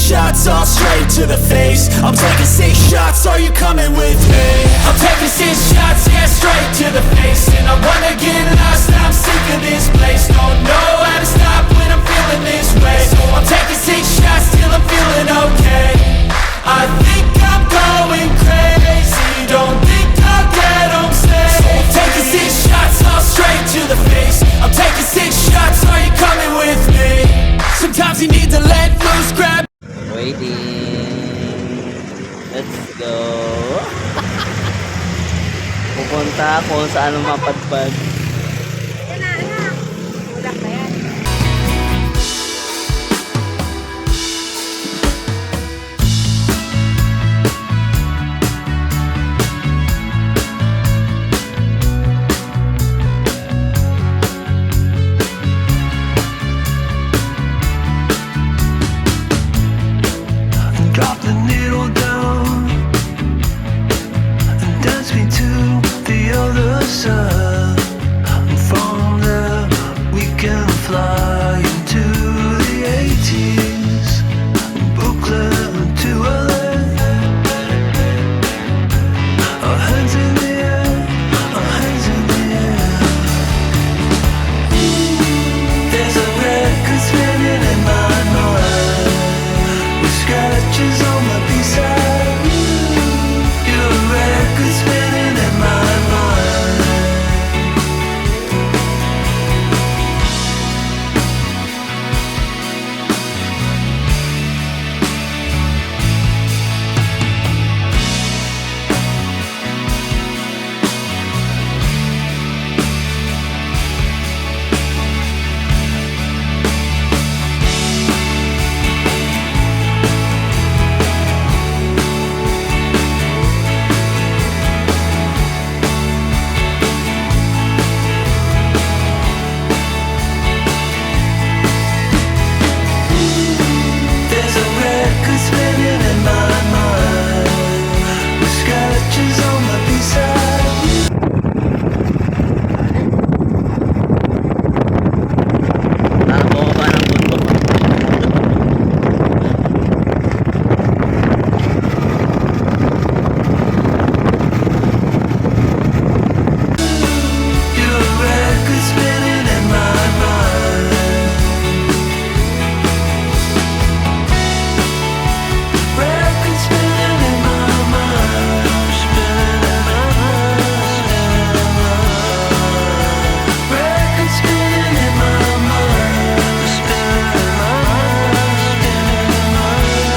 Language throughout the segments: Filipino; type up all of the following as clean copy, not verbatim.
shots all straight to the face. I'm taking 6 shots, are you coming with me? I'm taking 6 shots, yeah, straight to the face. And I wanna get lost, I'm sick of this place. Don't know how to stop when I'm feeling this way. So I'm taking 6 shots till I'm feeling okay. I think I'm going crazy, don't think I'll get home safe. So I'm taking 6 shots all straight to the face. I'm taking 6 shots, are you coming with me? Sometimes you need to let loose, grab. Waiting. Let's go. Pupunta ako saan mapadpad. Yan na, anak. Ulak na yan. Drop the needle down and dance me to the other side. And from there we can fly into the 80s, Brooklyn to LA. Our hands in the air, our hands in the air. There's a record spinning in my mind, with scratches on my B-side. Your record spinning in my mind. There's a record spinning in my mind, with scratches on my B-side. Nakababa ng bundok. Your record spinning in my mind. Record spinning in my mind. Spinning in my mind. Record spinning in my mind. Spinning in my mind. Spinning in my mind.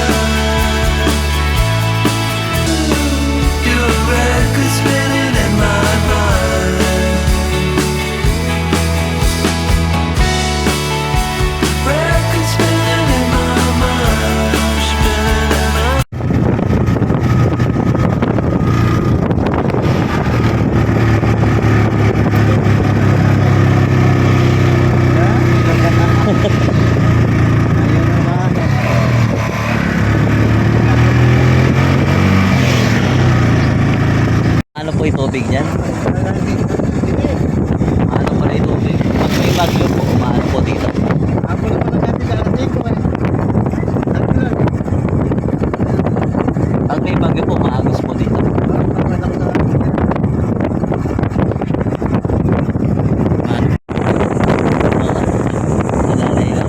Your record spinning in my mind. Record spinning in my mind. Spinning in my Ano po yung tubig dyan? Ano pala yung tubig? Pag may bagyo po, umaano po dito. Pag may bagyo po, maagos po dito. Ano? Nalalay lang.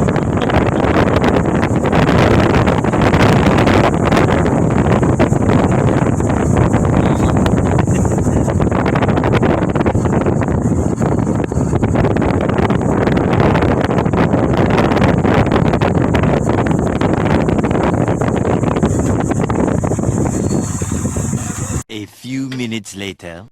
A few minutes later.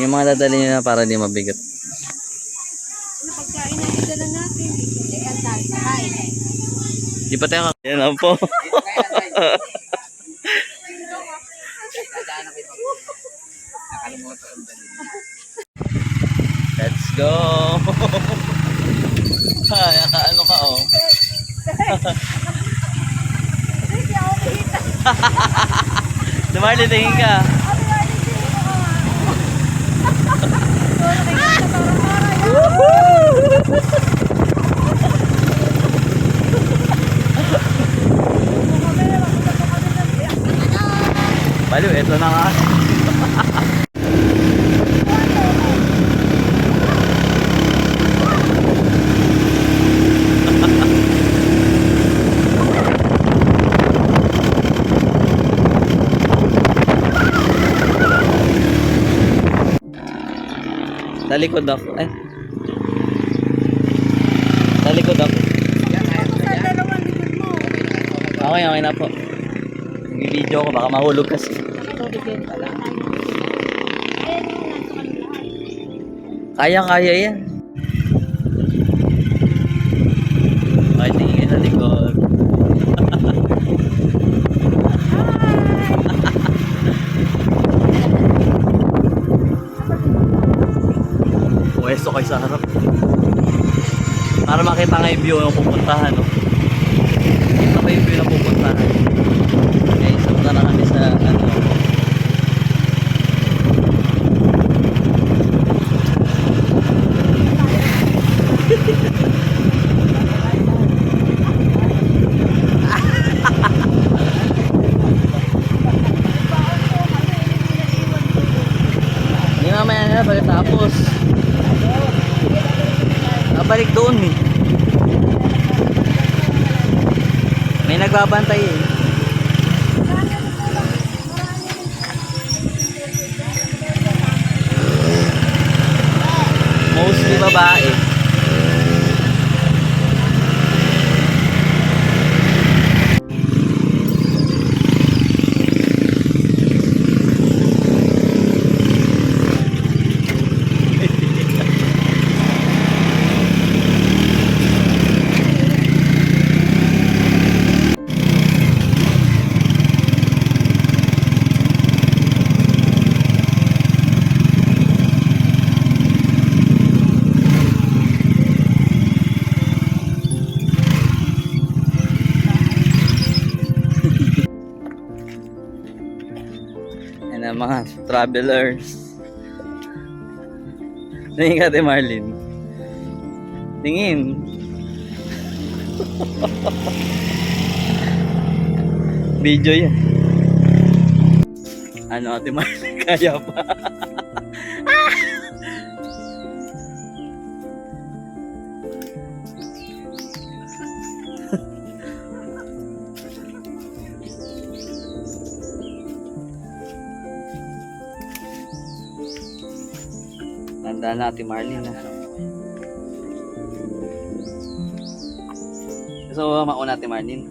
Yung mga dadali nyo na para di mabigat. Ano pagkain na idala natin? Eh, ang tayo kain. Di pa tayo yan lang po. Let's go. Ay, ano ka oh. Hindi ako kita. Dumarli, tingin ka. Baliw, eto na nga. Sa likod ako. Ay. Sa likod ako. Sa dalawang likod mo. Okay, okay na po. Nag-video ko, baka mahulog kasi. Tubig din pala. Ayan yung nasa kanila. Kaya-kaya yan. Okay, tingin sa likod. Pwesto kayo sa harap. Para makita nga yung view ng pupuntahan, no? Ito ba yung view ng pupuntahan? Okay, sabta na kami sa ano. Hindi mamaya na pagkatapos. Balik doon eh. May nagbabantay eh. Mostly babae. Yan ang mga travelers. Tingin ka, Ate Marlene. Tingin. Video yan. Ano, Ate Marlene, kaya pa? Tandaan natin, Marlene. So, mauna natin, Marlene.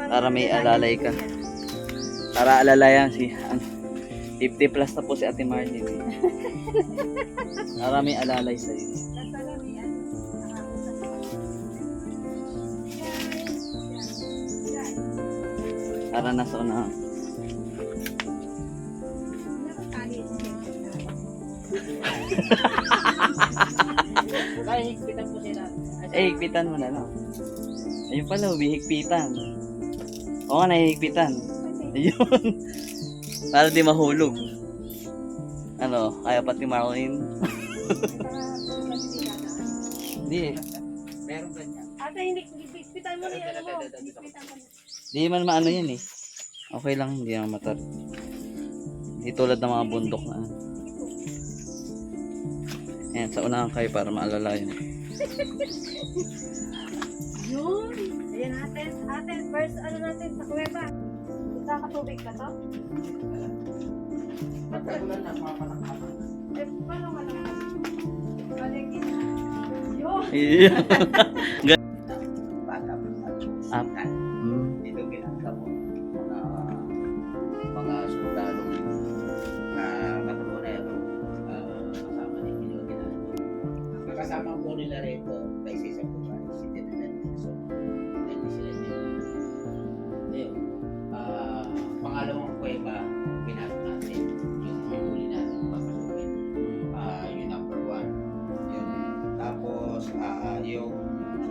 Para may alalay ka. Para alalayan si 50 plus na po si Ate Marlene. Para may alalay sa'yo. Para nasa unahan. Kaya higpitan po sila. Eh, higpitan mo na lang. Ayun pala, hihigpitan. Oo nga, nahihigpitan. Ayun. Para di mahulog. Ano, kaya pati Marlene. Hindi. Meron ganyan. Ate, hindi higpitan mo niya. Ano mo? Higpitan mo. Di man maano yan eh. Okay lang, hindi naman matar. Hindi tulad ng mga bundok na. Ayan, sa unahan kayo para maalala yun. Yun. Ayan ate. Ate, first ano natin sa kuweba. Kakatubig ka to? Magkagulan na, mga panakama. Eh, paano ka naman? Paligid. Yun. Iya. Bata Ah. dito ginagawa mga sundalo na katulad na ito kasama ni Pino ginagawa. Kasama po nila rito kay Cesar Pumay, si Tinanan Nixon. Hindi sila dito. Ngayon, pangalawang kuweba pinasok natin yung huli natin papasukin. Yung number 1. Yun. Tapos, yung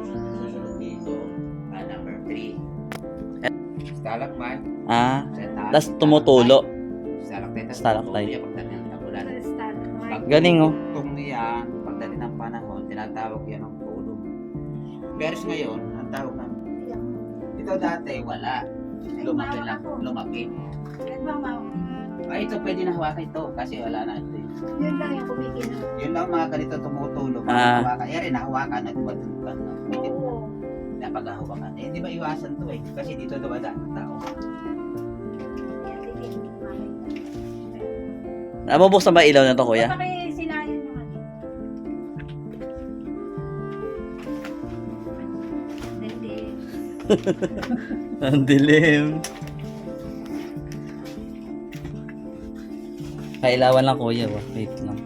susunod dito, number 3. Stalagmite. Ah, tas tumutulo. Stalactite. Stalactite. Pagdating ng ulan. Galing oh. Tungtong niya, pagdating ng panahon, tinatawag yan ng tulong. Pero ngayon, ang tawag ng ito dati, wala. Lumaki lang. Lumaki. Yan ba, ma'am? Ay, ito pwede na hawakan ito kasi wala na ito. Yun lang yung kumikilos. Yun lang mga ganito tumutulong. Ah. Hawakan. Eh, rin nahawakan at tumatulungan na. Oo. Napaghahawakan. Eh, di ba iwasan to eh? Kasi dito dumadaan ang tao. Yan, tingin. Mabubuksan ba ilaw na to, kuya? Pakisilayan yung ano. Hindi. Ang dilim. Kailawan lang, kuya. Wait lang.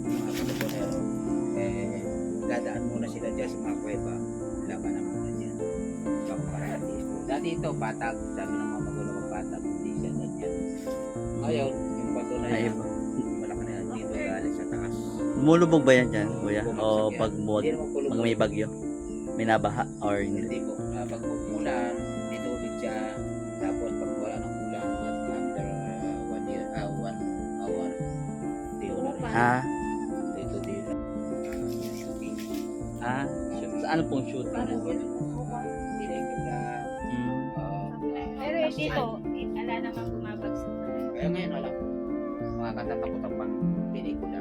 Mga kalupunero. Eh, dadaan muna sila dyan sa mga kuweba. Labanan muna dyan. Bago parati. Dati ito, patag. Sabi ng mga magulang ng patag. Hindi siya ganyan. Ngayon, yung bato na Ay, yan. iba. Malaki na yan dito galing sa taas. Mulubog ba yan dyan, kuya? O Bumagsak yan. pag, Hindi naman kulubog. pag may bagyo? May nabaha or hindi? Hindi po. Pag umulan, may tubig siya. Tapos pag wala ng ulan, after 1 year, 1 hour, di ulan rin. Ah, Dito, dito. saan pong shooting? Parang po? yun. Tinigil na. Hmm. Pero dito, ala naman bumabagsak. Kaya ngayon, wala po. Mga katatakutan pang pelikula.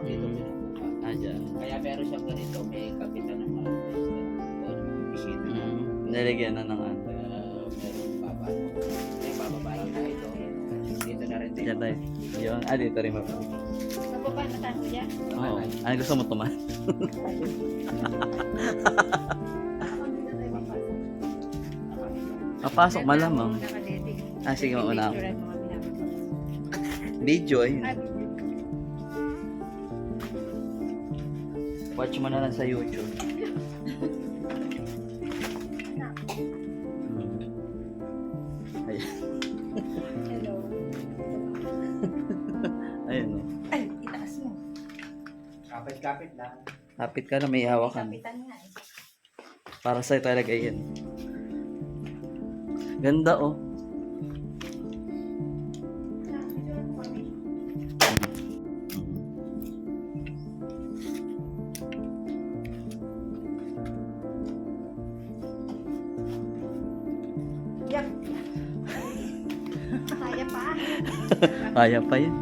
Dito, pinukuha. Ah, dyan. Kaya meron siyang ganito, may kapitan ng mga president o bisita. Nilagyan na ng ano. Meron baba. May bababae na ito. Dito na rin Dyan tayo. Yun. Ah, dito rin mapapag. Sa baba na tayo yan. Oo. Ano gusto mo tumas? Ako hindi na tayo mapasok. Papasok malamang. Nakadede. Ah, sige, mauna ako. Picturean mga pinapasok. Video, ayun. Ah, Watch mo na lang sa YouTube. Ayun. hello. Ayun, no. Ay, itaas mo. Kapit-kapit lang. Kapit ka na, may hawakan. Kapitan nga eh. Para sa'yo talaga yan. Ganda, oh. Yak. Kaya pa. Kaya pa yun.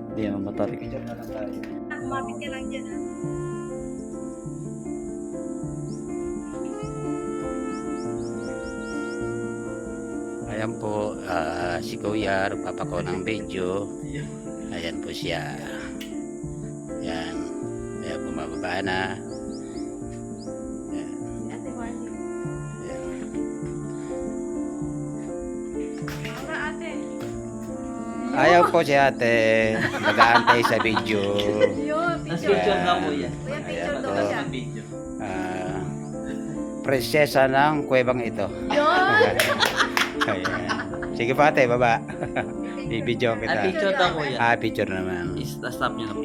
Hindi naman matarik. Picture na lang tayo. Kumapit ka lang dyan ah. Ayan po, si Kuya, nagpapako ng video. Ayan po siya. Ayan. Ayan, bumababa na. Ayan. Ate Marley. Ayan. Mga ate. Ayaw po si ate. Nag-aantay sa video. Yun, Tapos picture. picture na, kuya. Kuya, picture Ayan daw po. siya. Video. Prinsesa ng kuwebang ito. Yun! Ayan. Sige po ate, baba. I-video Ah, kita. picture daw, kuya. Picture naman. Stop nyo na po.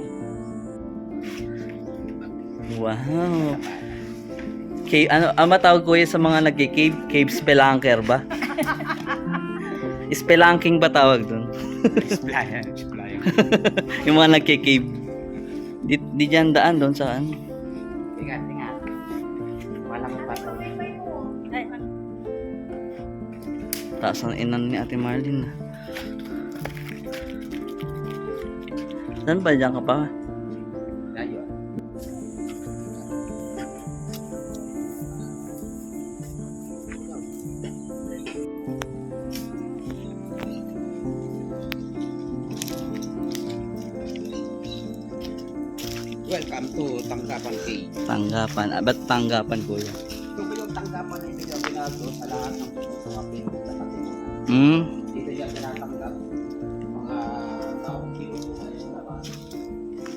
Wow. Cave, ano matawag kuya sa mga nagki-cave? Cave spelunker ba? Spelunking ba tawag dun? Explain. Yung mga nagki-cave. Di dyan daan doon sa ano. Ingat, ingat. Wala mo pa. Ay, Taas ang inan ni Ate Marlene. Saan ba dyan ka pa? Layo. Welcome to Tanggapan Cave. Tanggapan. Ba't tanggapan kuya? Ito po yung tanggapan na ibig sabihin sa lahat ng mga Pinoy sa Katimunan. Hmm? Dito yan tinatanggap mga taong kinukuha sa labas.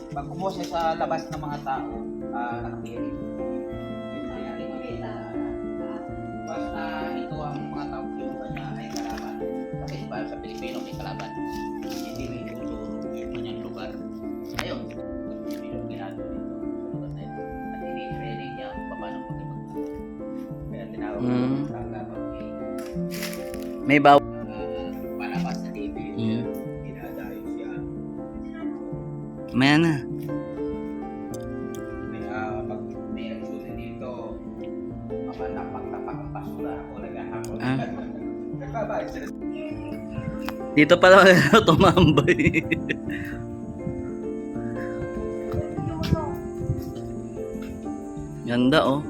Pag kumuha siya sa labas ng mga tao, nakapirin. Yung nangyari makita. Basta ito ang mga taong kinukuha niya ay kalaban. Kasi iba sa Pilipino may kalaban. Hindi may tuturo yung kanyang lugar. Ayun, yung ginagawa dito. At ini-training niya kung paano mag-ibang. Kaya tinawag ko Mm. tanggapan kay May baw. palabas sa TV. Mm. Dinadayo siya. Maya na. Kaya pag may nagsusunod dito, mga tapak-tapak ang basura o naghahapon. Ah. Dito pala tumambay. Ganda oh.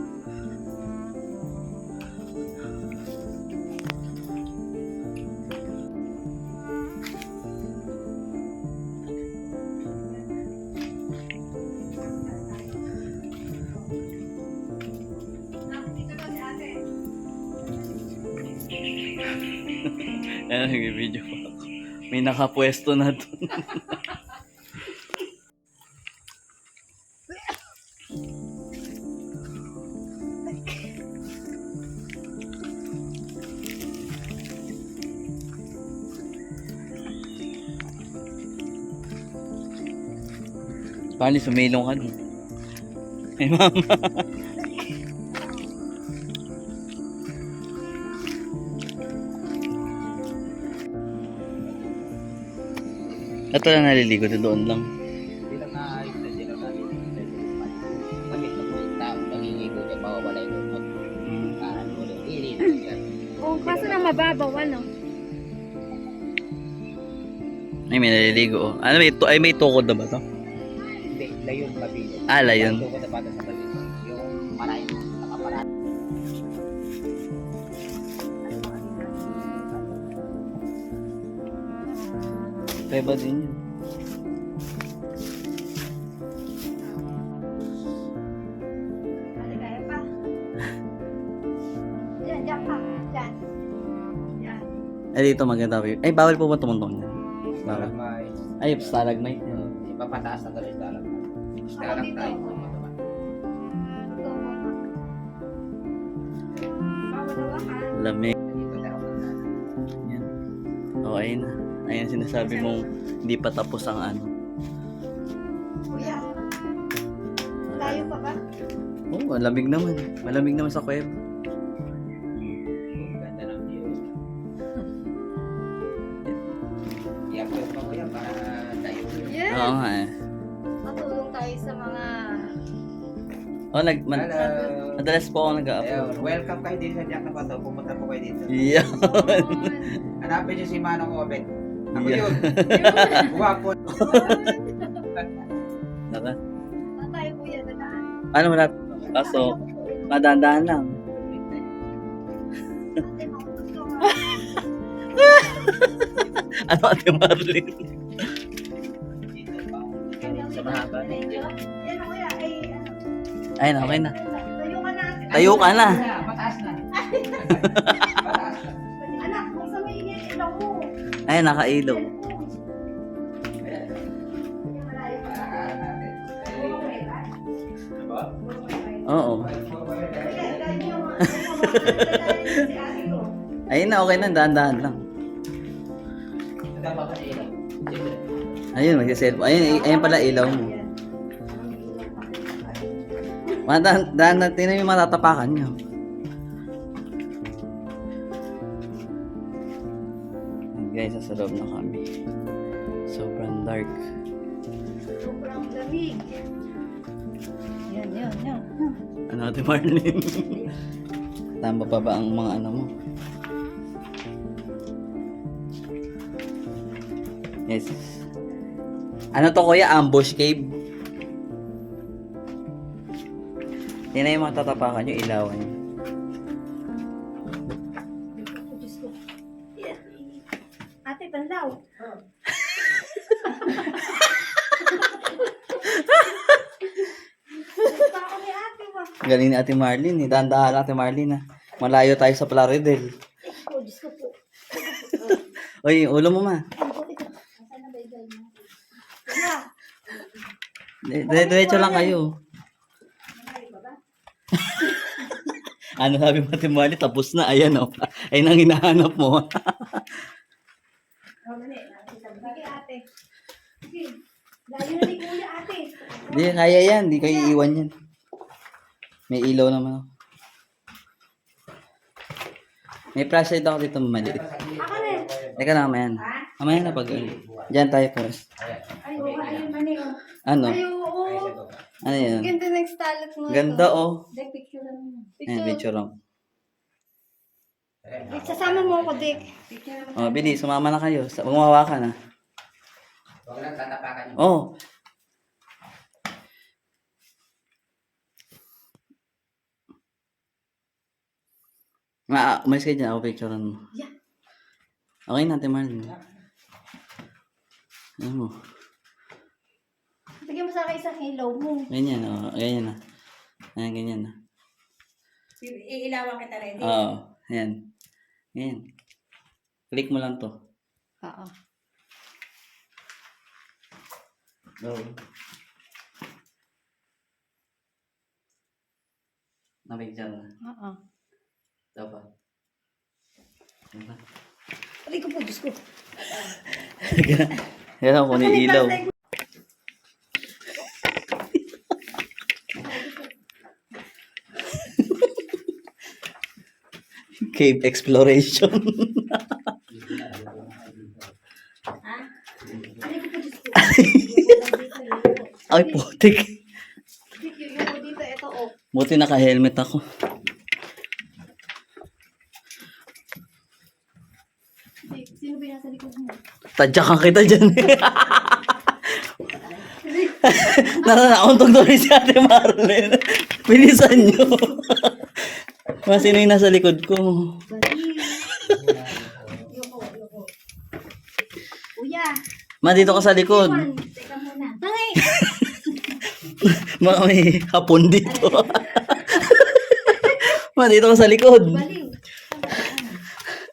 Ayan, nag-video pa ako. May nakapwesto na doon. Paano sumilong ka doon? Ay, mama. Ito lang naliligo, doon lang. Hindi lang naayos na sila namin. Bakit na po yung tao naliligo niya, mawawala yung lumot. Ano ulit, ililigo niya. Oh, kaso na mababaw, ano? Ay, may naliligo oh. Ano, may tukod na ba to? Hindi, layon mabilis. Ah, layon. Ito ko na bata sa balik. Yung maraming nakaparaan. Peba din yun. Ano kaya pa? Yan, yan pa. Yan. Yan. Ay, dito maganda view. Ay, bawal po ba tumuntong yan? Bawal. May Ay, stalagmite. ipapataas na tuloy dalang. Ako Dalang dito. tayo. Ito, mama. Bawal hawakan. Lamig. Dito tayo punta. Yan. O, ayun na. Ayun sinasabi mong hindi pa tapos ang ano. Kuya. Layo pa ba? Oo, malamig naman. Malamig naman sa kuweba. Ganda ng view. I-upload pa ko yan para tayo. Yes. Oo nga eh. Matulong tayo sa mga... Oh, Hello. madalas po ako nag-upload. Ayun, welcome kayo dito sa Jack na Bato. Pumunta po kayo dito. Yeah. Hanapin niyo si Manong Obet. Ako Yeah. yun. Guwapo. Naka. Tayo kuya, dadaan. Ano mo na? Kaso, madandaan lang. Ate, makutulong. Ano ate Marlene? Dito pa. Sa mahaba na ito. Yan kuya, ay... Ayun, okay na. Tayo ka na. Tayo ka na. Mataas na. Mataas na. Anak, kung sa may ingay, ilaw mo. Ayun, nakailaw. Palakaran natin. Diba? Oo. Ayun na, okay na. Dahan-dahan lang. Tama ka ilaw. Ayun, magsiselfie. Ayun pala ilaw mo. Dahan natin na yung matatapakan nyo. And guys, nasa loob na kami. Sobrang dark. Sobrang lamig. Yan, yan, yan. Ano ate Marlene? Tama pa ba ang mga ano mo? Yes. Ano to kuya? Ambush cave? Yan na yung mga tatapakan nyo, ilawan nyo. Oh, Diyos ko. Yan. Ate, panlaw. Punta ako ni ate ba? Galing ni ate Marlene eh. Dahan-dahan ate Marlene ha. Malayo tayo sa Plaridel. Oh, Diyos ko po. Uy, ulo mo ma. Saan na ba yung gawin mo? Wala. Diretso lang kayo. Malayo ba ba? Ano sabi mo ate Marlene? Tapos na. Ayan o. Ayun ang hinahanap mo. Oh, mali. Sige, ate. Sige. Layo na ni kuya, ate. Hindi, kaya yan. Hindi kayo iiwan yan. May ilaw naman ako. May flashlight ako dito maliit. Ako rin. Teka na, mamaya na. Mamaya na pag Diyan tayo first. Ay, oo, ayun, mani, oh. Ano? Ay, oo. Ano yan? Ganda ng stalak mo. Ganda oh. Hindi, picture lang mo. Ayan, picture lang. Dick, sasama mo ako, Dick. Oh, Bili, sumama na kayo. Gumawa ka na. Huwag lang tatapakan yung Oh. Umalis kayo dyan. Ako picturean mo. Yeah. Okay na, Ate Marlene. Ano mo? Bigyan mo sa akin isang ilaw mo. Ganyan, oh. Ganyan na. Ayan, ganyan na. Iilawan kita rin. Oo. Ayan. Ganyan. Click mo lang to. Oo. Go. Napicture na. Oo. Ito pa. Ano ba? Aray ko po, Diyos ko. Yan ako ni ilaw. Cave exploration. Aray ko po, Diyos ko. Ay, putik. Dick, yung mo dito, ito, oh. Buti naka-helmet ako. Dick, sino ba yung nasa likod mo? Tadyakan kita dyan. Nakauntog doon si Ate Marlene. Bilisan nyo. Mga sino yung nasa likod ko? Bali. Yoko. Kuya. Ma, dito ka sa likod. Teka muna. Ay! Mga may hapon dito. Ma, dito ka sa likod. Baliw.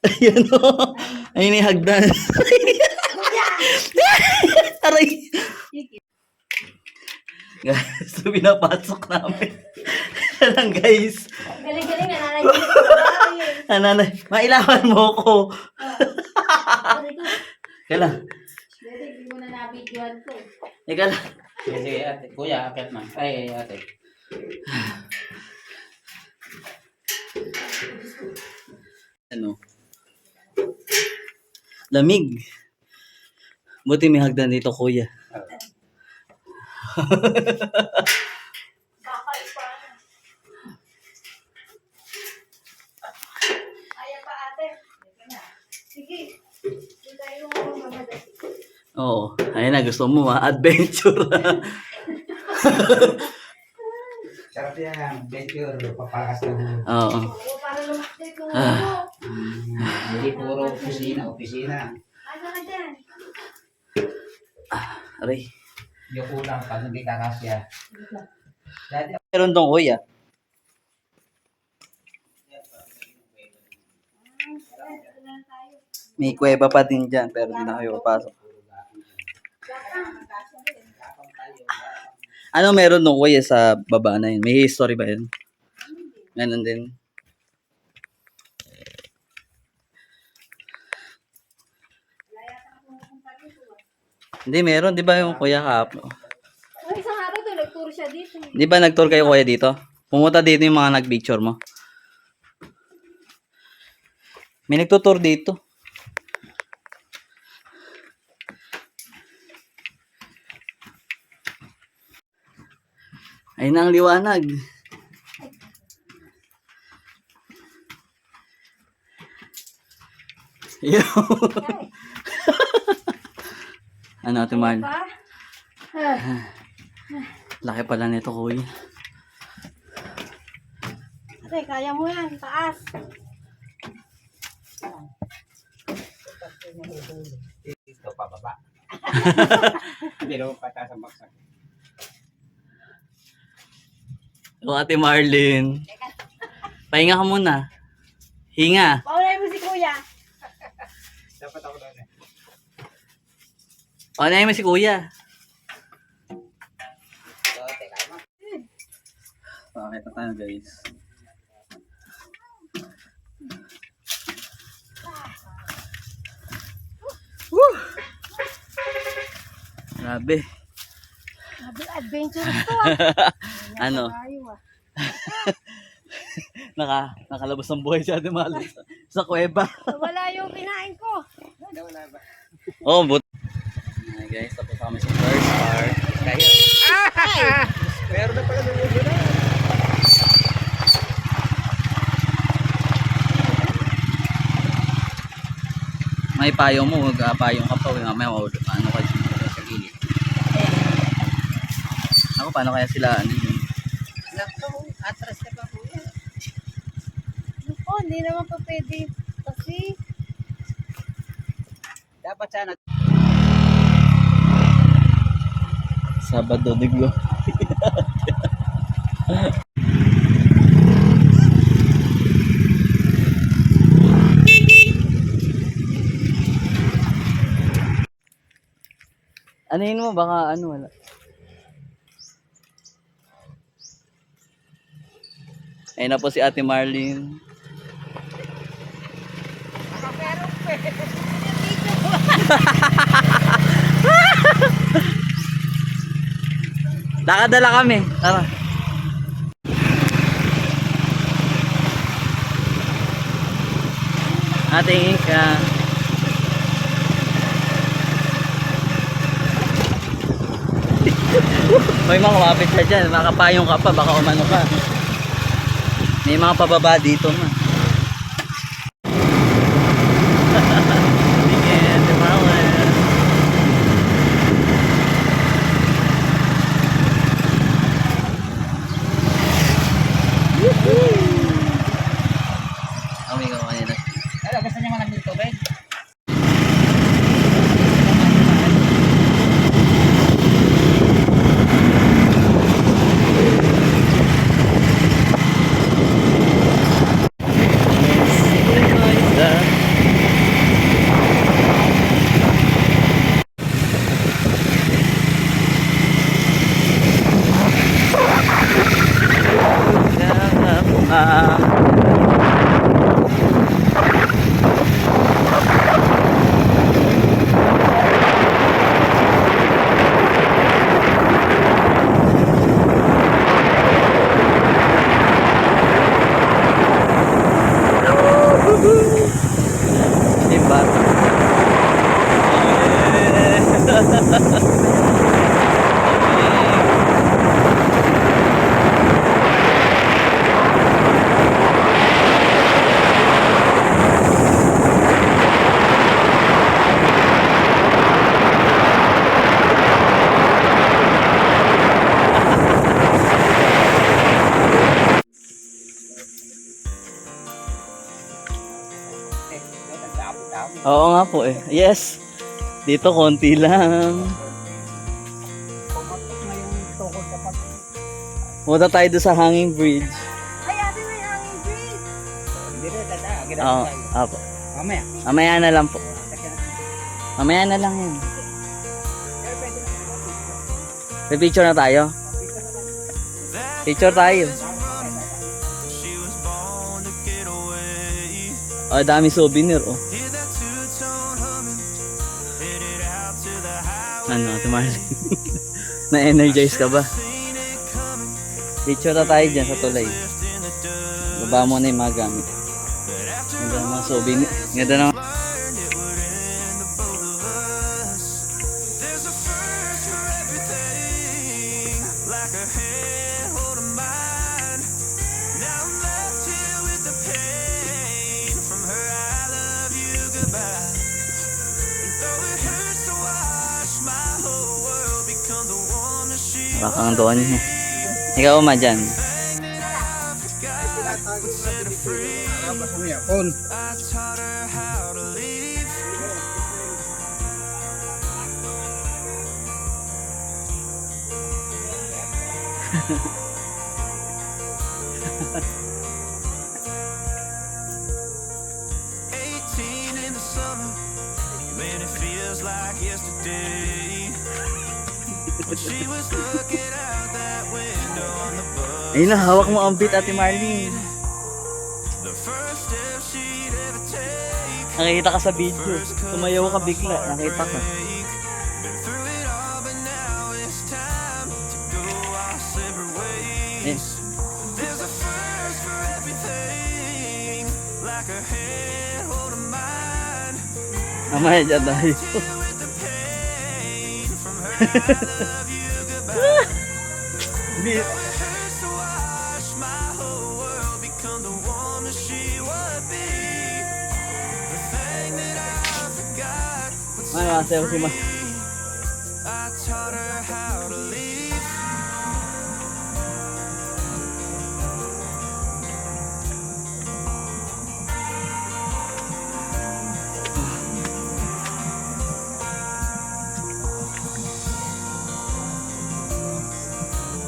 Ayun o. Ayun yung hagdan. Aray. Guys, so pinapasok namin. Yan lang guys. Galing-galing, nananaginip ko ba? Nanay, mailawan mo ko. Aray ko. Kailan? Dede, hindi mo na nabidyoan ko. Ika lang. Sige, ate. Kuya, akit man. Ay, ate. Ano? Lamig. Buti may hagdan dito, kuya. Bakal pa. Ayan pa, ate. Sige. Hindi tayo mamadali. Oo. Ayun na, gusto mo adventure. Sarap yan. Adventure. Papalakas na mo. Oo. Oo, para lumakti ko. Ah. Hindi puro opisina. Ano ka dyan? Aray. Yung kulang pag hindi kakasya. Dati Meron dong kuya. May kuweba pa din dyan, pero di na kayo papasok. Ano meron dong kuya sa baba na yun? May history ba yun? Meron din. Hindi, meron. Di ba yung kuya kapo? Ay, isang araw to, nag-tour siya dito. Di ba nag-tour kayo kuya dito? Pumunta dito yung mga nag-picture mo. May nagtutour dito. Ayun na ang liwanag. Yo. Ano Ate Marl? Pa? Ah, Laki pala nito kuya. ate, kaya mo yan. Taas. dito pababa. Hindi naman pataas ang baksak. O Ate Marlene. Pahinga ka muna. Hinga. Paulay mo si kuya. Dapat ako doon eh. O, nahin mo si kuya. So, teka mo. Okay, tayo guys. Woo! Grabe. Adventure to ah. Ano? Ayaw ah. Nakalabas ng buhay si Ate Marlene sa kuweba. Wala yung kinain ko. Oh, but guys, tapos kami sa first part. Kayo. Meron na pala nung may payong mo, magpapayong ka pa. Mamaya, ano ka sa gilid. Ako, paano kaya sila, ano yun? Naku, atras ka pa kuya. Naku, hindi naman pa pwede. Kasi, Dapat sana. Sabado, diglo. Anuhin mo, baka ano, wala. Ayun na po si Ate Marlene. Nakadala kami. Tara. Ating ka. May mga kumapit ka dyan. Makapayong ka pa. Baka umano ka. May mga pababa dito ma. Sige, Ate Marlene. Kami ka kanina. Ano, gusto niya malamig tubig? Diba? Oo nga po eh. Yes. Dito konti lang. Pumatok na yung tukod sa pag... Punta tayo doon sa hanging bridge. ay, ate, may hanging bridge. Hindi rin tata. Oo. Apo. Mamaya. Mamaya na lang po. Mamaya na lang yan. May picture na tayo. Picture tayo. Oh, dami souvenir oh. Ano, Ate Marlene? Na-energize ka ba? Picture na tayo dyan sa tulay. Baba mo na yung mga gamit. Ganda ng mga souvenir. Ganda ng... Bakang doon niya. Ikaw ma dyan. Phone. Ayun na, hawak mo ang beat, Ate Marlene. Nakikita ka sa video. Tumayaw ka bigla. Nakita ka. Eh. Mamaya dyan tayo. Hindi. Ay, masayaw si Ma. I taught her how to leave.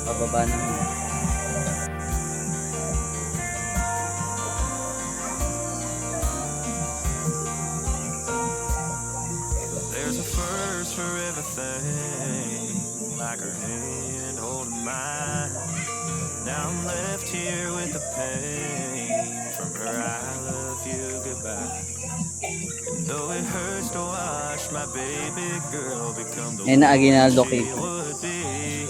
Pababa naman. There's a first for everything, like her hand holding mine. Now I'm left here with the pain from her I love you goodbye. And though it hurts to watch my baby girl become the Eh, na woman Aguinaldo she cake. would be,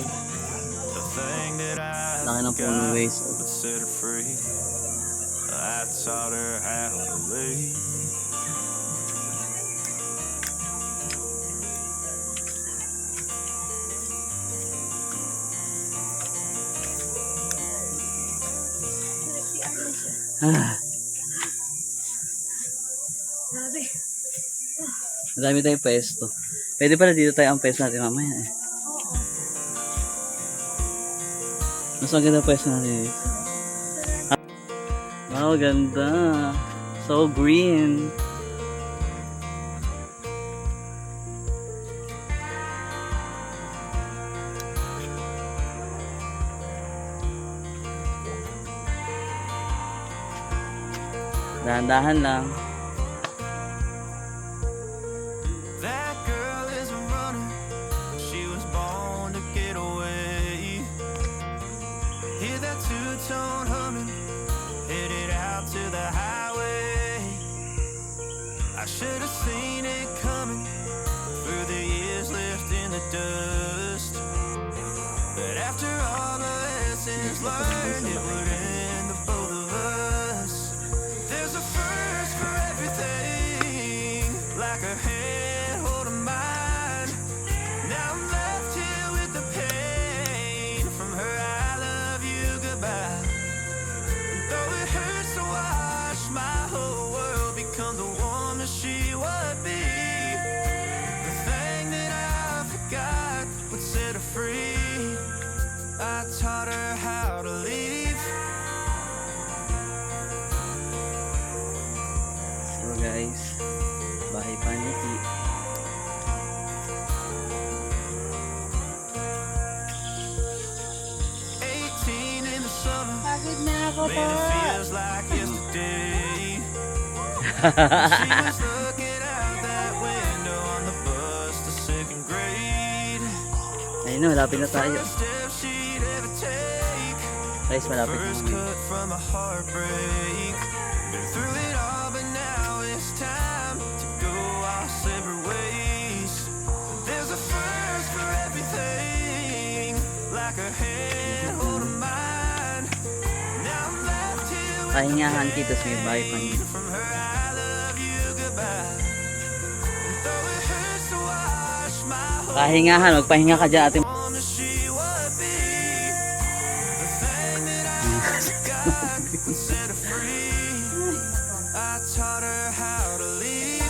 the thing that I Laki ng puno forgot waist. would set her free. I taught her how to leave. Ah, Grabe. madami tayong pwesto. Pwede pala dito tayo ang pwesto natin mamaya eh. Oo. Mas maganda pwesto natin dito. Wow, ganda. So green. Dahan-dahan lang. That girl is a runner. She was born to get away. Hear that two-tone humming, headed out to the highway. I should have seen it coming through the years left in the dust. But after all the lessons learned, it would end the both of us. There's a first for everything, like her hand holding mine. Now I'm left here with the pain from her I love you goodbye. Though it hurts to watch my whole world become the woman she would be, the thing that I forgot would set her free. I taught her how to leave. So guys, bahay paniki. In the summer, Pagod na ako po. man, it feels like yesterday. She was looking out that window on the bus to second grade. Ayun na, malapit na tayo. First step she'd ever take, Guys, malapit na first kami. cut from a heartbreak. Been through it all, but now it's time to go our separate ways. There's a first for everything, like a hand holding mine. Now I'm left here with Pahingahan kita sa may bahay paniki. from her I love you goodbye. And though it hurts to watch my whole Pahingahan, magpahinga ka dyan ate. woman she would be, the thing that I forgot would set her free. I taught her how to leave.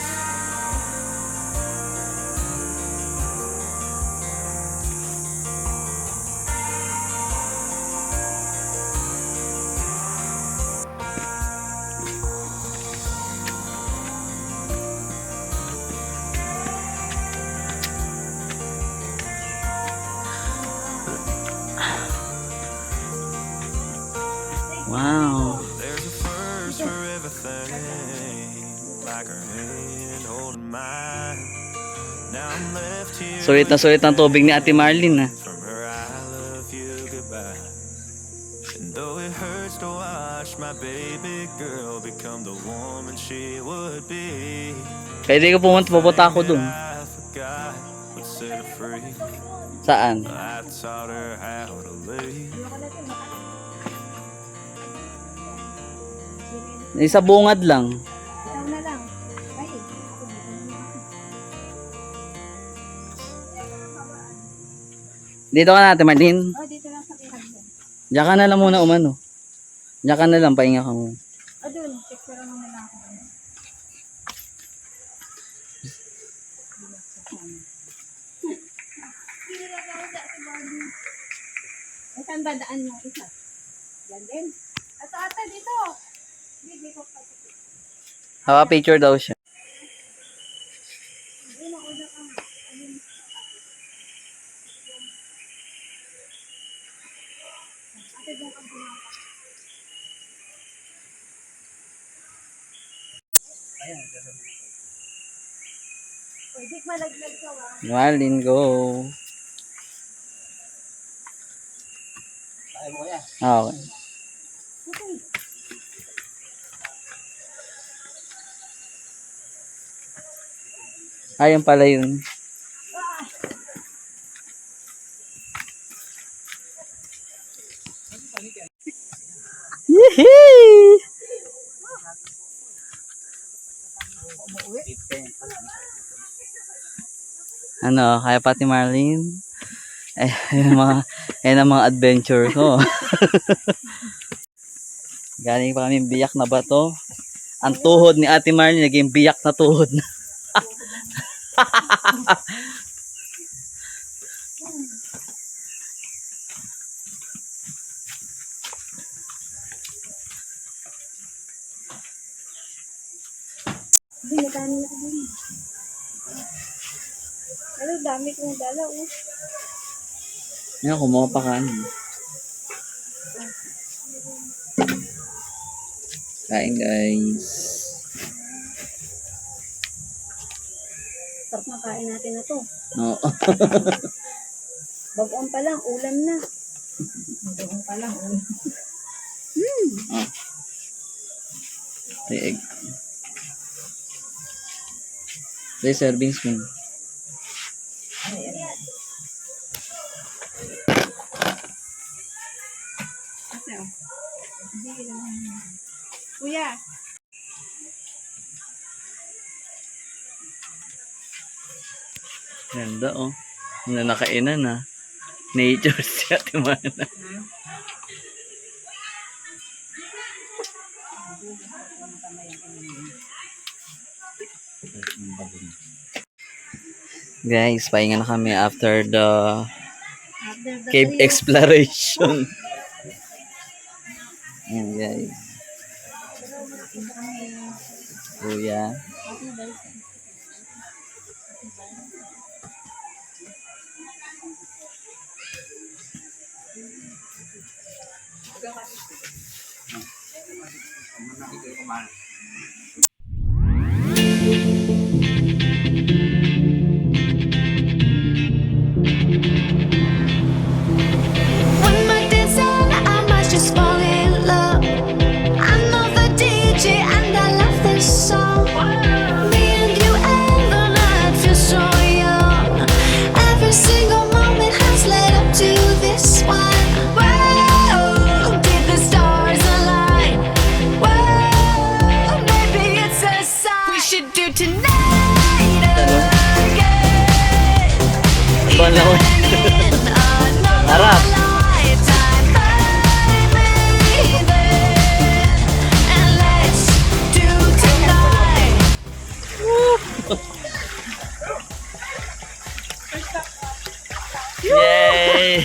Wow. There's a first for everything, like her hand holding mine. Now I'm left here Sulit ang tubig ni Ate Marlene. from her I love you goodbye. And though it hurts to watch my baby girl become the woman she would be, Pwede ko pupunta ako dun. I forgot would set her free. Saan? I taught her how to leave. Isa bungad lang. Ikaw na lang. Ay, ako dito na ako. Dito ka na Ate Marlene. Oh, dito lang sa ihag mo. Diyan ka na lang muna umano. Diyan ka na lang, pahinga ka muna. Oh, dun. Check pero lang nila ako. si Ate Barbie. Ay, saan ba daan yung isa? Yan din. Ato ate, dito. Dito pa. Hawa picture daw siya. Pwede malaglag ka ba? Marlin, go. Kaya mo kaya? Okay. Ayun pala yun. Yehey! Ano, kaya pati Marlene? Eh, ayun ang mga adventure ko. Galing pa kami biyak na bato. Ang tuhod ni Ate Marlene naging biyak na tuhod na. Hindi, nadami na ako din. Ano, dami kong dala, oh. Yan, kumuha pa ka. Kain guys. Sarap na kain natin na to. Oo. Bagoong pa lang, ulam na. Bagoong pa lang, ulam. Oh. May egg. May serving spoon. Kuya, Ganda oh. Ano nakainan na. Nature si Ate Mana. Guys, pahinga na kami after the after the cave trip, exploration. Ayan guys. Kuya. When my days end, I might just fall in love. I know the DJ and I love this song. Me and you and the night feels so young. Every single moment has led up to this one. Whoa, did the stars align? Whoa, maybe it's a sign. We should do tonight again. Balaw. Harap. Yay!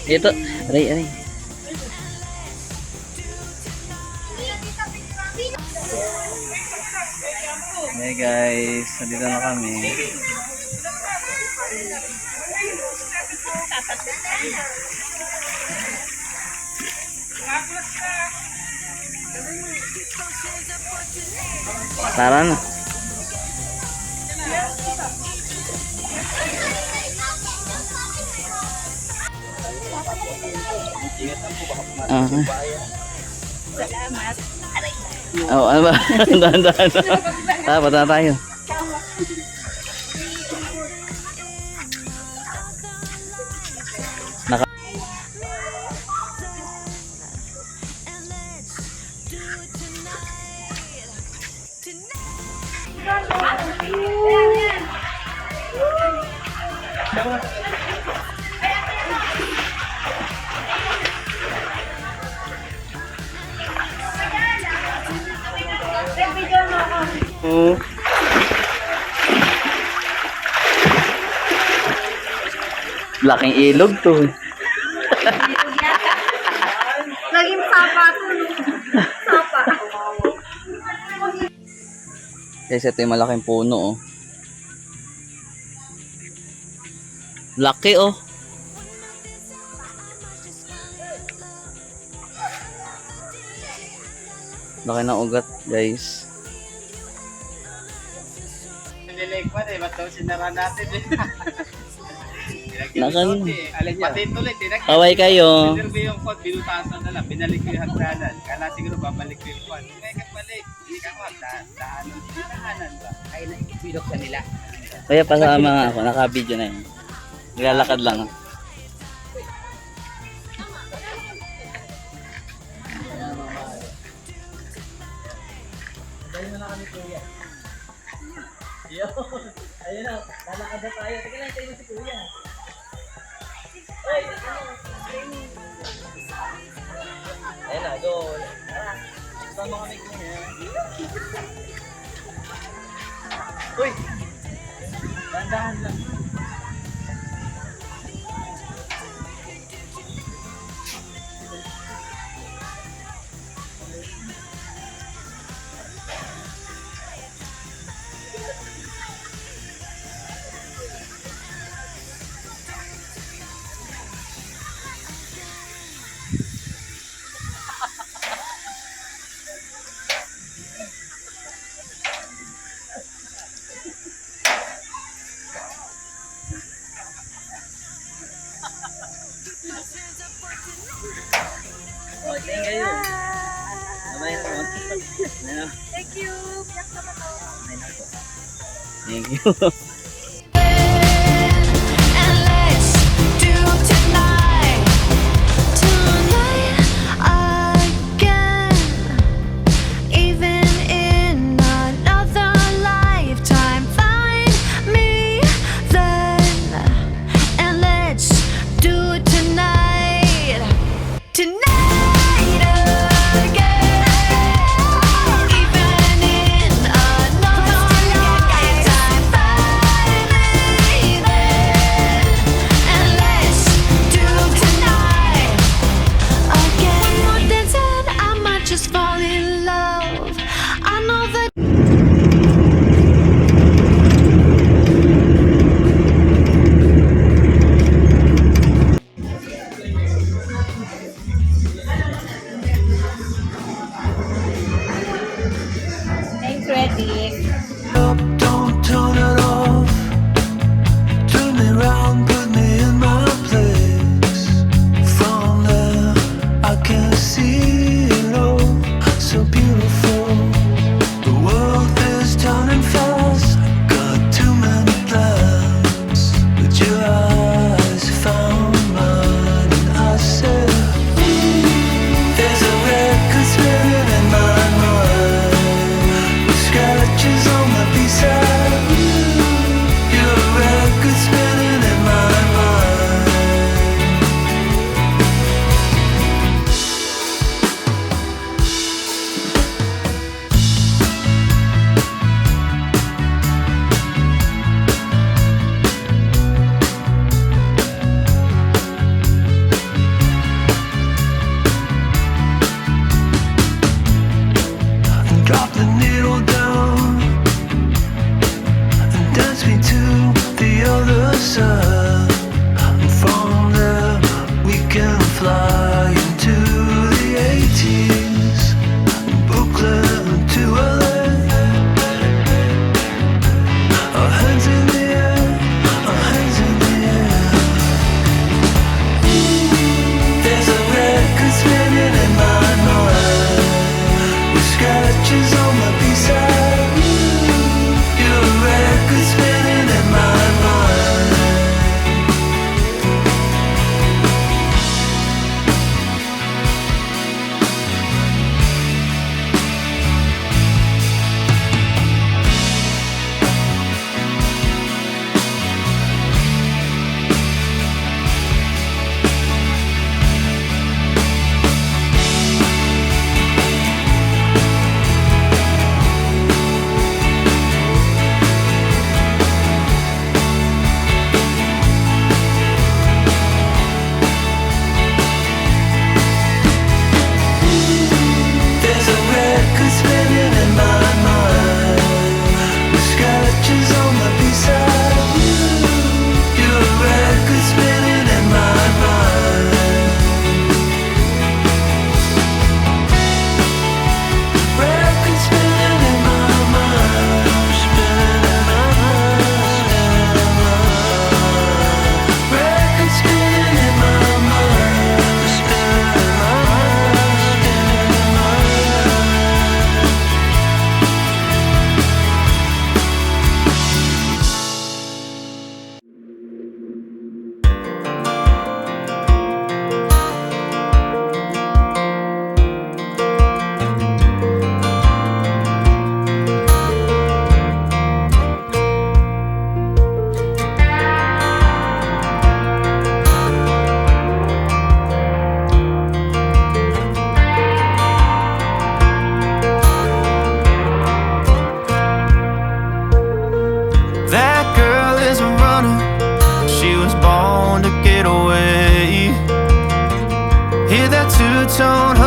Ito, aray. Hey guys, nandito na kami. Tara na. salamat. Oh, ano ba? Dahan-dahan. Punta na tayo. Oh. Laking ilog to. Laging sapa to, no? Sapa. Guys, ito yung malaking puno, oh. Laki, oh. Laki ng ugat, guys. Nililekwan eh, ba't daw sinara natin eh? Nakan. Aling patin tuloy, Kaway kayo. Sinirbi yung pot, binutasan na lang, binalik ko yung hagdanan. Kala siguro babalik ko yung pot. Hindi ka balik, hindi ka wag, daanan ba? Ay, naipilok sa nila. Kaya pasama nga ako, naka-video na yun. Naglalakad lang, oh. Ayun na, lalakad na tayo. Teka lang, tayo si Kuya. Ayun na, go. Tara, sama kami Kuya. Uy! Dandahan lang. Okay, kayo. Sabay na po. Thank you. Yak naman ako. Thank you. And let's do tonight again. Even in another lifetime, find me then. And let's do it tonight. Tonight again. Even in another lifetime, find me then. And let's do tonight again. One more dance and I might just fall in love. I know that. Thanks, Reddick. Up, don't turn it off. Turn me round, put me in my place. From there, I can see it all. So beautiful. The world is turning fast. Got too many plans. But your eyes found mine, and I said, there's a record spinning in my mind. With scratches on my B-side. You're a record spinning in my mind. Drop the needle down and dance me to the other side. And from there we can fly into the 80s, Brooklyn to LA. Our hands in the air, our hands in the air. There's a record spinning in my mind. With scratches on my B-side. You're a record spinning in my mind.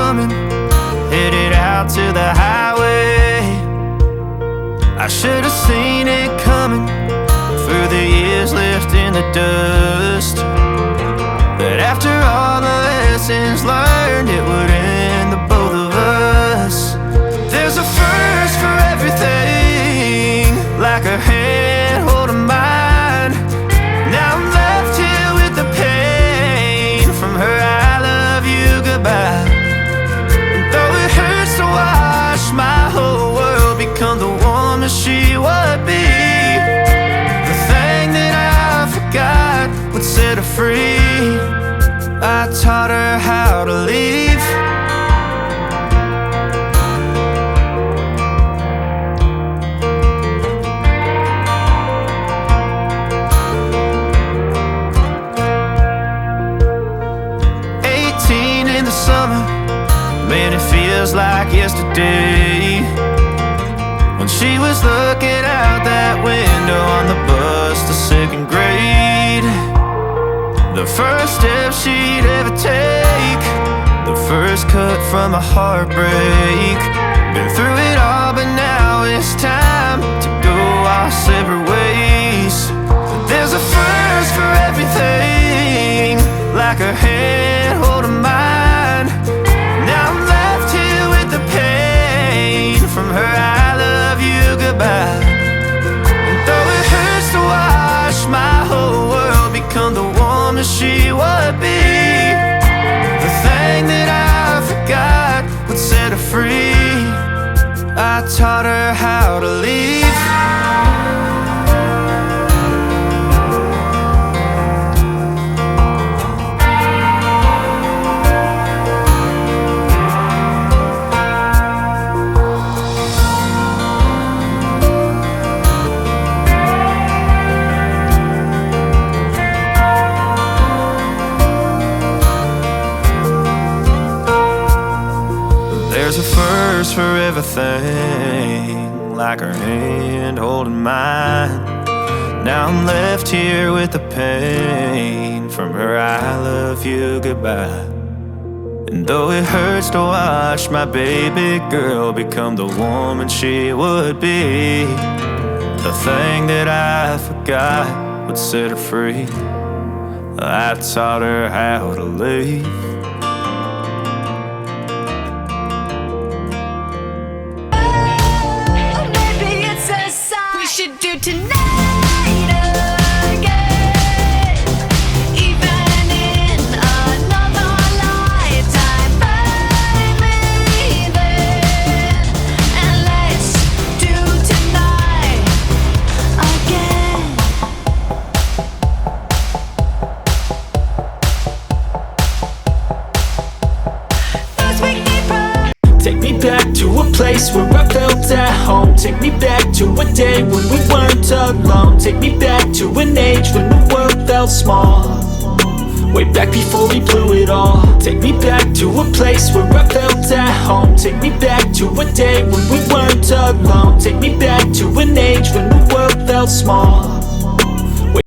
coming, headed out to the highway. I should have seen it coming through the years left in the dust. That after all the lessons learned, it would end the both of us. There's a first for everything, like a hand holding mine. Now I'm left here with the pain from her I love you goodbye. And though it hurts to watch my whole world become the woman she would be, the thing that I forgot would set her free. I taught her how to leave. Summer, man, it feels like yesterday, when she was looking out that window on the bus to second grade. The first step she'd ever take, the first cut from a heartbreak. Been through it all, but now it's time to go our separate ways. There's a first for everything, like a hand holding mine. Now I'm left here with the pain from her I love you goodbye. And though it hurts to watch my whole world become the woman she would be, the thing that I forgot would set her free. I taught her how to leave. There's a first for everything, like her hand holding mine. Now I'm left here with the pain from her I love you goodbye. And though it hurts to watch my baby girl become the woman she would be, the thing that I forgot would set her free. I taught her how to leave. Tonight again, even in another lifetime, find me there, and let's do tonight again. First we Take me back to a place where I felt at home. Take me back to a day when we weren't alone. Take me back to an age when the world felt small, way back before we blew it all. Take me back to a place where I felt at home. Take me back to a day when we weren't alone. Take me back